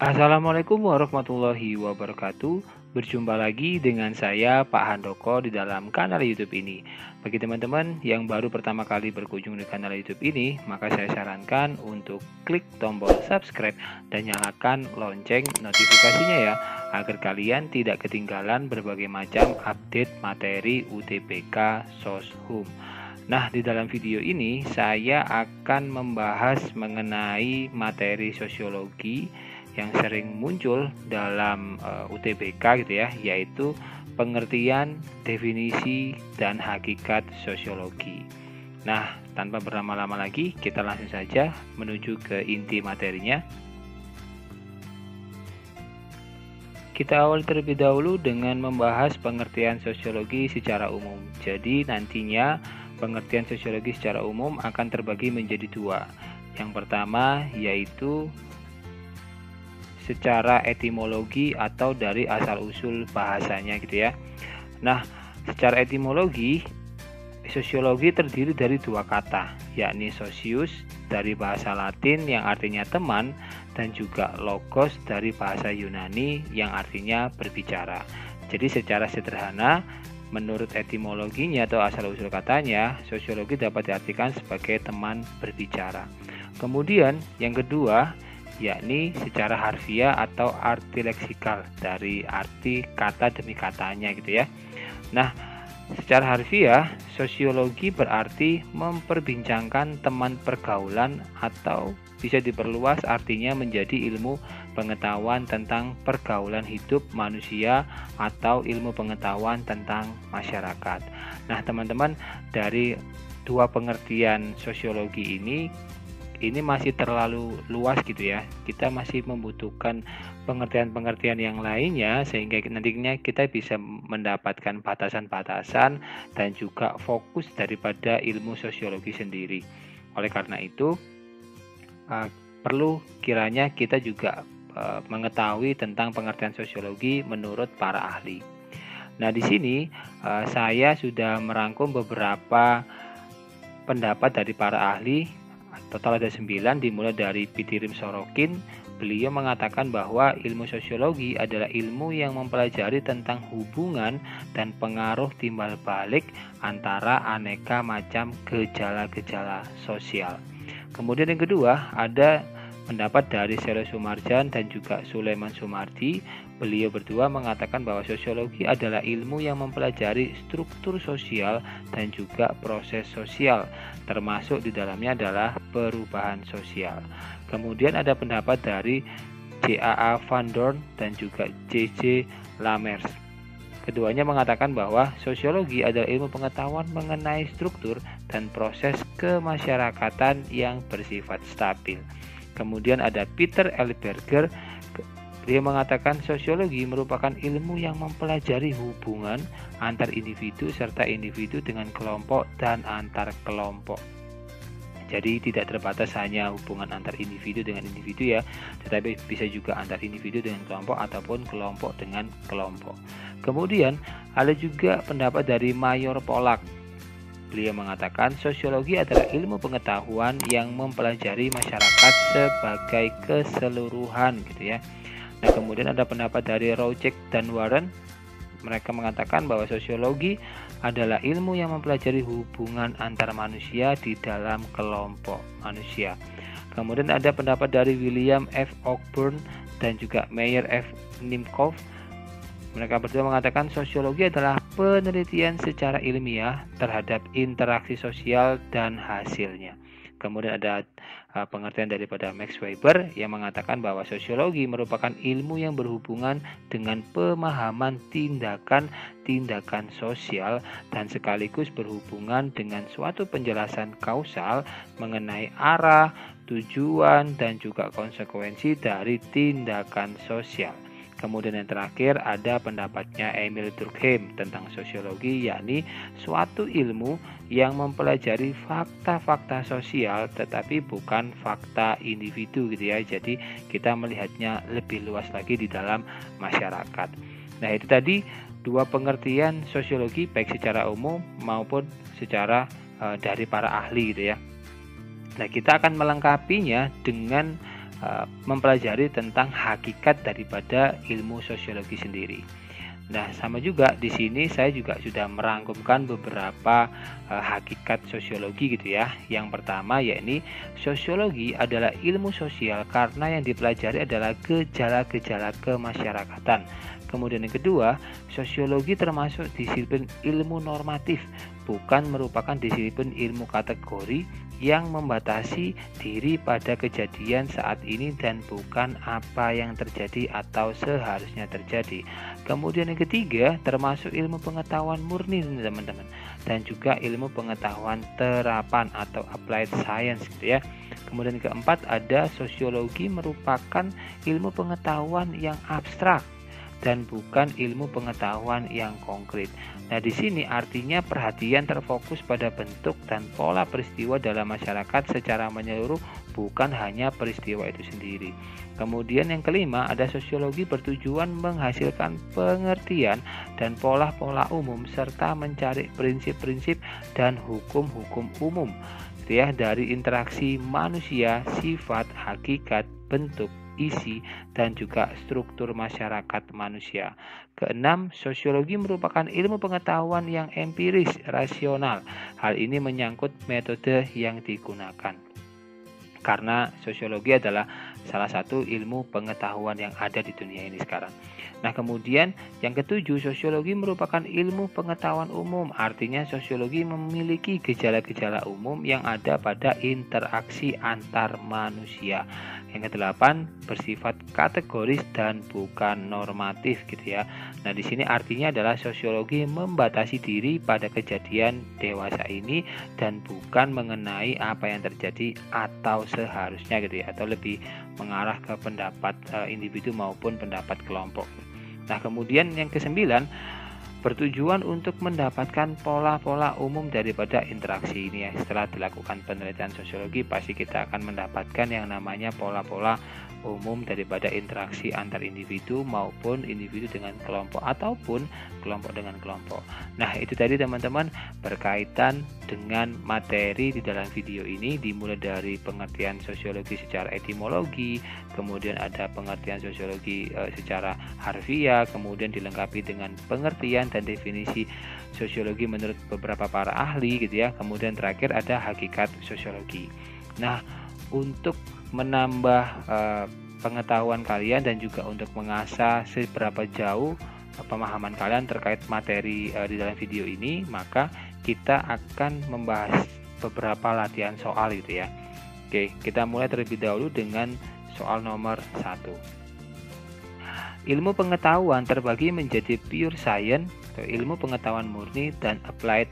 Assalamualaikum warahmatullahi wabarakatuh. Berjumpa lagi dengan saya Pak Handoko di dalam kanal YouTube ini. Bagi teman-teman yang baru pertama kali berkunjung di kanal YouTube ini, maka saya sarankan untuk klik tombol subscribe dan nyalakan lonceng notifikasinya ya, agar kalian tidak ketinggalan berbagai macam update materi UTBK Soshum. Nah, di dalam video ini saya akan membahas mengenai materi sosiologi yang sering muncul dalam UTBK gitu ya, yaitu pengertian, definisi, dan hakikat sosiologi. Nah, tanpa berlama-lama lagi, kita langsung saja menuju ke inti materinya. Kita awali terlebih dahulu dengan membahas pengertian sosiologi secara umum. Jadi nantinya pengertian sosiologi secara umum akan terbagi menjadi dua. Yang pertama yaitu secara etimologi atau dari asal-usul bahasanya gitu ya. Nah, secara etimologi, sosiologi terdiri dari dua kata, yakni socius dari bahasa Latin yang artinya teman dan juga logos dari bahasa Yunani yang artinya berbicara. Jadi secara sederhana, menurut etimologinya atau asal-usul katanya, sosiologi dapat diartikan sebagai teman berbicara. Kemudian yang kedua, yakni secara harfiah atau arti leksikal dari arti kata demi katanya gitu ya. Nah, secara harfiah, sosiologi berarti memperbincangkan teman pergaulan atau bisa diperluas artinya menjadi ilmu pengetahuan tentang pergaulan hidup manusia atau ilmu pengetahuan tentang masyarakat. Nah, teman-teman, dari dua pengertian sosiologi ini masih terlalu luas gitu ya. Kita masih membutuhkan pengertian-pengertian yang lainnya sehingga nantinya kita bisa mendapatkan batasan-batasan dan juga fokus daripada ilmu sosiologi sendiri. Oleh karena itu, perlu kiranya kita juga mengetahui tentang pengertian sosiologi menurut para ahli. Nah, di sini saya sudah merangkum beberapa pendapat dari para ahli. Total ada 9, dimulai dari Pidirim Sorokin. Beliau mengatakan bahwa ilmu sosiologi adalah ilmu yang mempelajari tentang hubungan dan pengaruh timbal balik antara aneka macam gejala-gejala sosial. Kemudian yang kedua ada pendapat dari Selo Sumarjan dan juga Sulaiman Sumardi. Beliau berdua mengatakan bahwa sosiologi adalah ilmu yang mempelajari struktur sosial dan juga proses sosial, termasuk di dalamnya adalah perubahan sosial. Kemudian ada pendapat dari J.A.A. Van Dorn dan juga J.J. Lamers. Keduanya mengatakan bahwa sosiologi adalah ilmu pengetahuan mengenai struktur dan proses kemasyarakatan yang bersifat stabil. Kemudian ada Peter L. Berger. Dia mengatakan sosiologi merupakan ilmu yang mempelajari hubungan antar individu serta individu dengan kelompok dan antar kelompok. Jadi tidak terbatas hanya hubungan antar individu dengan individu ya, tetapi bisa juga antar individu dengan kelompok ataupun kelompok dengan kelompok. Kemudian ada juga pendapat dari Mayor Polak. Beliau mengatakan sosiologi adalah ilmu pengetahuan yang mempelajari masyarakat sebagai keseluruhan gitu ya. Nah, kemudian ada pendapat dari Rojek dan Warren. Mereka mengatakan bahwa sosiologi adalah ilmu yang mempelajari hubungan antar manusia di dalam kelompok manusia. Kemudian ada pendapat dari William F. Cockburn dan juga Meyer F. Nimkov. Mereka berdua mengatakan sosiologi adalah penelitian secara ilmiah terhadap interaksi sosial dan hasilnya. Kemudian ada pengertian daripada Max Weber yang mengatakan bahwa sosiologi merupakan ilmu yang berhubungan dengan pemahaman tindakan-tindakan sosial dan sekaligus berhubungan dengan suatu penjelasan kausal mengenai arah, tujuan, dan juga konsekuensi dari tindakan sosial. Kemudian yang terakhir ada pendapatnya Emil Durkheim tentang sosiologi, yakni suatu ilmu yang mempelajari fakta-fakta sosial tetapi bukan fakta individu gitu ya. Jadi kita melihatnya lebih luas lagi di dalam masyarakat. Nah, itu tadi dua pengertian sosiologi baik secara umum maupun secara dari para ahli gitu ya. Nah, kita akan melengkapinya dengan mempelajari tentang hakikat daripada ilmu sosiologi sendiri. Nah, sama juga di sini saya juga sudah merangkumkan beberapa hakikat sosiologi gitu ya. Yang pertama yakni sosiologi adalah ilmu sosial karena yang dipelajari adalah gejala-gejala kemasyarakatan. Kemudian yang kedua, sosiologi termasuk disiplin ilmu normatif, bukan merupakan disiplin ilmu kategori yang membatasi diri pada kejadian saat ini dan bukan apa yang terjadi atau seharusnya terjadi. Kemudian yang ketiga, termasuk ilmu pengetahuan murni teman-teman, dan juga ilmu pengetahuan terapan atau applied science gitu ya. Kemudian yang keempat, ada sosiologi merupakan ilmu pengetahuan yang abstrak dan bukan ilmu pengetahuan yang konkret. Nah, di sini artinya perhatian terfokus pada bentuk dan pola peristiwa dalam masyarakat secara menyeluruh, bukan hanya peristiwa itu sendiri. Kemudian yang kelima, ada sosiologi bertujuan menghasilkan pengertian dan pola-pola umum serta mencari prinsip-prinsip dan hukum-hukum umum ya dari interaksi manusia, sifat, hakikat, bentuk, isi, dan juga struktur masyarakat manusia. Keenam, sosiologi merupakan ilmu pengetahuan yang empiris, rasional. Hal ini menyangkut metode yang digunakan. Karena sosiologi adalah salah satu ilmu pengetahuan yang ada di dunia ini sekarang. Nah, kemudian yang ketujuh, sosiologi merupakan ilmu pengetahuan umum. Artinya sosiologi memiliki gejala-gejala umum yang ada pada interaksi antar manusia. Yang kedelapan, bersifat kategoris dan bukan normatif gitu ya. Nah, di sini artinya adalah sosiologi membatasi diri pada kejadian dewasa ini dan bukan mengenai apa yang terjadi atau seharusnya gitu ya, atau lebih mengarah ke pendapat individu maupun pendapat kelompok. Nah, kemudian yang kesembilan, bertujuan untuk mendapatkan pola-pola umum daripada interaksi ini ya. Setelah dilakukan penelitian sosiologi, pasti kita akan mendapatkan yang namanya pola-pola umum daripada interaksi antar individu maupun individu dengan kelompok ataupun kelompok dengan kelompok. Nah, itu tadi teman-teman berkaitan dengan materi di dalam video ini, dimulai dari pengertian sosiologi secara etimologi, kemudian ada pengertian sosiologi secara harfiah, kemudian dilengkapi dengan pengertian dan definisi sosiologi menurut beberapa para ahli gitu ya. Kemudian terakhir ada hakikat sosiologi. Nah, untuk menambah pengetahuan kalian dan juga untuk mengasah seberapa jauh pemahaman kalian terkait materi di dalam video ini, maka kita akan membahas beberapa latihan soal gitu ya. Oke, kita mulai terlebih dahulu dengan soal nomor 1. Ilmu pengetahuan terbagi menjadi pure science atau ilmu pengetahuan murni dan applied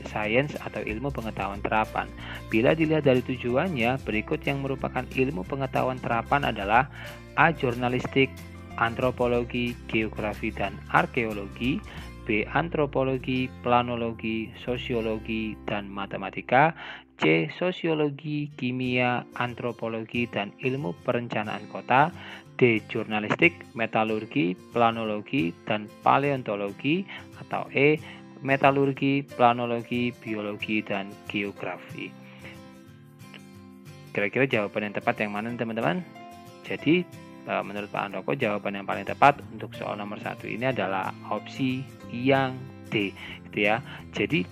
science atau ilmu pengetahuan terapan. Bila dilihat dari tujuannya, berikut yang merupakan ilmu pengetahuan terapan adalah A. Jurnalistik, antropologi, geografi, dan arkeologi. B. Antropologi, planologi, sosiologi, dan matematika. C. Sosiologi, kimia, antropologi, dan ilmu perencanaan kota. D. Jurnalistik, metalurgi, planologi, dan paleontologi. Atau E. Metalurgi, planologi, biologi, dan geografi. Kira-kira jawaban yang tepat yang mana teman-teman? Jadi menurut Pak Andoko, jawaban yang paling tepat untuk soal nomor 1 ini adalah opsi yang D gitu ya. Jadi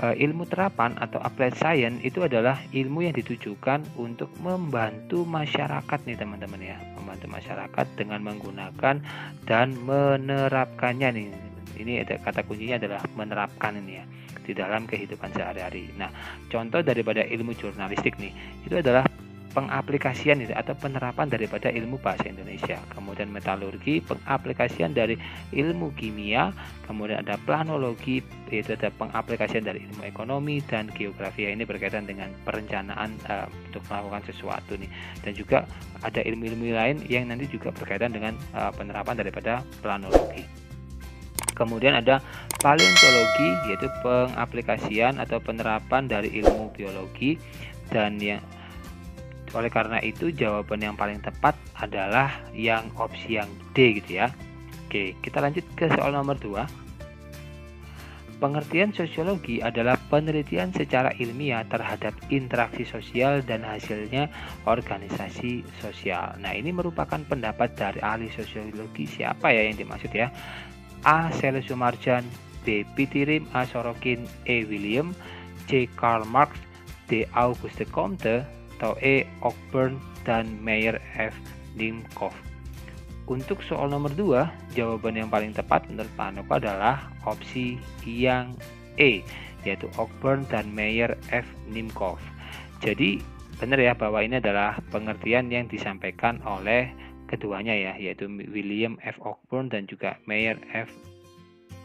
ilmu terapan atau applied science itu adalah ilmu yang ditujukan untuk membantu masyarakat nih teman-teman ya, membantu masyarakat dengan menggunakan dan menerapkannya nih. Ini ada kata kuncinya adalah menerapkan ini ya di dalam kehidupan sehari-hari. Nah, contoh daripada ilmu jurnalistik nih itu adalah pengaplikasian atau penerapan daripada ilmu bahasa Indonesia. Kemudian metalurgi, pengaplikasian dari ilmu kimia. Kemudian ada planologi, yaitu ada pengaplikasian dari ilmu ekonomi, dan geografi ini berkaitan dengan perencanaan untuk melakukan sesuatu nih. Dan juga ada ilmu-ilmu lain yang nanti juga berkaitan dengan penerapan daripada planologi. Kemudian ada paleontologi, yaitu pengaplikasian atau penerapan dari ilmu biologi. Dan yang oleh karena itu jawaban yang paling tepat adalah yang opsi yang D gitu ya. Oke, kita lanjut ke soal nomor 2. Pengertian sosiologi adalah penelitian secara ilmiah terhadap interaksi sosial dan hasilnya organisasi sosial. Nah, ini merupakan pendapat dari ahli sosiologi siapa ya yang dimaksud ya? A. Cele Sumarjan, B. Pitirim, A. Sorokin, E. William, C. Karl Marx, D. Auguste Comte, atau E. Cockburn dan Meyer F. Nimcoff. Untuk soal nomor 2, jawaban yang paling tepat menurut Pak Handoko adalah opsi yang E, yaitu Cockburn dan Meyer F. Nimcoff. Jadi benar ya bahwa ini adalah pengertian yang disampaikan oleh keduanya ya, yaitu William F. Cockburn dan juga Meyer F.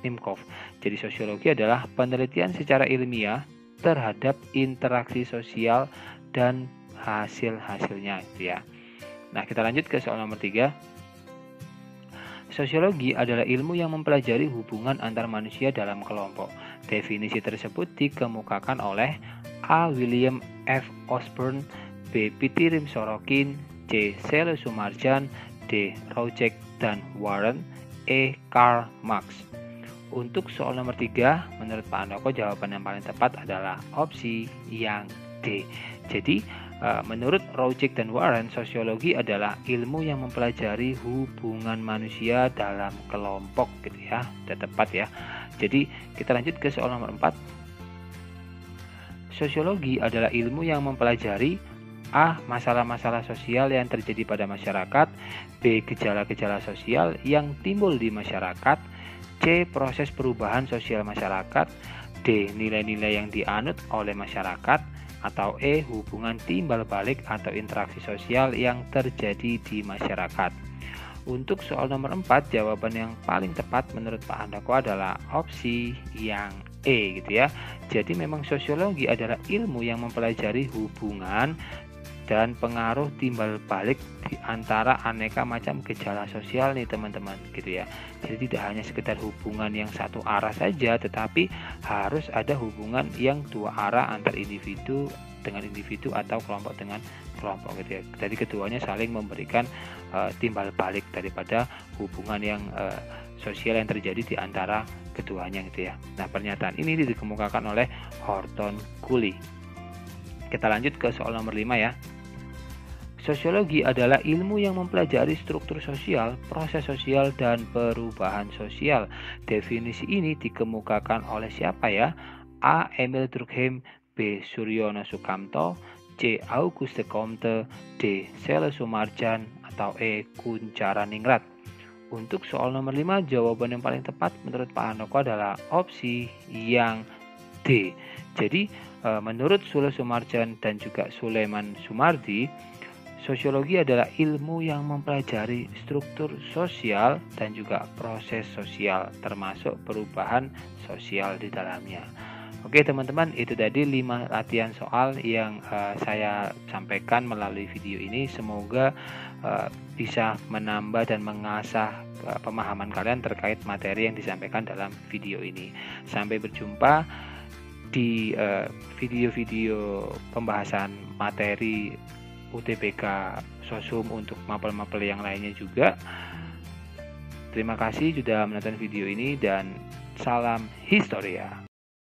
Nimcoff. Jadi sosiologi adalah penelitian secara ilmiah terhadap interaksi sosial dan hasil-hasilnya gitu ya. Nah, kita lanjut ke soal nomor 3. Sosiologi adalah ilmu yang mempelajari hubungan antar manusia dalam kelompok. Definisi tersebut dikemukakan oleh A. William F. Osborne, B. Pitirim Sorokin, C. Cele Sumarjan, D. Routledge dan Warren, E. Karl Marx. Untuk soal nomor 3, menurut Pak Handoko jawaban yang paling tepat adalah opsi yang D. Jadi menurut Routledge dan Warren, sosiologi adalah ilmu yang mempelajari hubungan manusia dalam kelompok gitu ya. Sudah tepat ya. Jadi kita lanjut ke soal nomor 4. Sosiologi adalah ilmu yang mempelajari A. Masalah-masalah sosial yang terjadi pada masyarakat, B. Gejala-gejala sosial yang timbul di masyarakat, C. Proses perubahan sosial masyarakat, D. Nilai-nilai yang dianut oleh masyarakat, atau E. Hubungan timbal balik atau interaksi sosial yang terjadi di masyarakat. Untuk soal nomor 4, jawaban yang paling tepat menurut Pak Handoko adalah opsi yang E gitu ya. Jadi memang sosiologi adalah ilmu yang mempelajari hubungan dan pengaruh timbal balik di antara aneka macam gejala sosial nih teman-teman gitu ya. Jadi tidak hanya sekedar hubungan yang satu arah saja, tetapi harus ada hubungan yang dua arah antar individu dengan individu atau kelompok dengan kelompok gitu ya. Jadi keduanya saling memberikan timbal balik daripada hubungan yang sosial yang terjadi di antara keduanya gitu ya. Nah, pernyataan ini dikemukakan oleh Horton Cooley. Kita lanjut ke soal nomor 5 ya. Sosiologi adalah ilmu yang mempelajari struktur sosial, proses sosial, dan perubahan sosial. Definisi ini dikemukakan oleh siapa ya? A. Emil Durkheim, B. Suryono Sukamto, C. Auguste Comte, D. Cele Sumarjan, atau E. Kuncharaningrat. Untuk soal nomor 5, jawaban yang paling tepat menurut Pak Handoko adalah opsi yang D. Jadi menurut Sule Sumarjan dan juga Suleman Sumardi, sosiologi adalah ilmu yang mempelajari struktur sosial dan juga proses sosial, termasuk perubahan sosial di dalamnya. Oke teman-teman, itu tadi 5 latihan soal yang saya sampaikan melalui video ini. Semoga bisa menambah dan mengasah pemahaman kalian terkait materi yang disampaikan dalam video ini. Sampai berjumpa di video-video pembahasan materi UTBK Sosum untuk mapel-mapel yang lainnya juga. Terima kasih sudah menonton video ini dan salam Historia.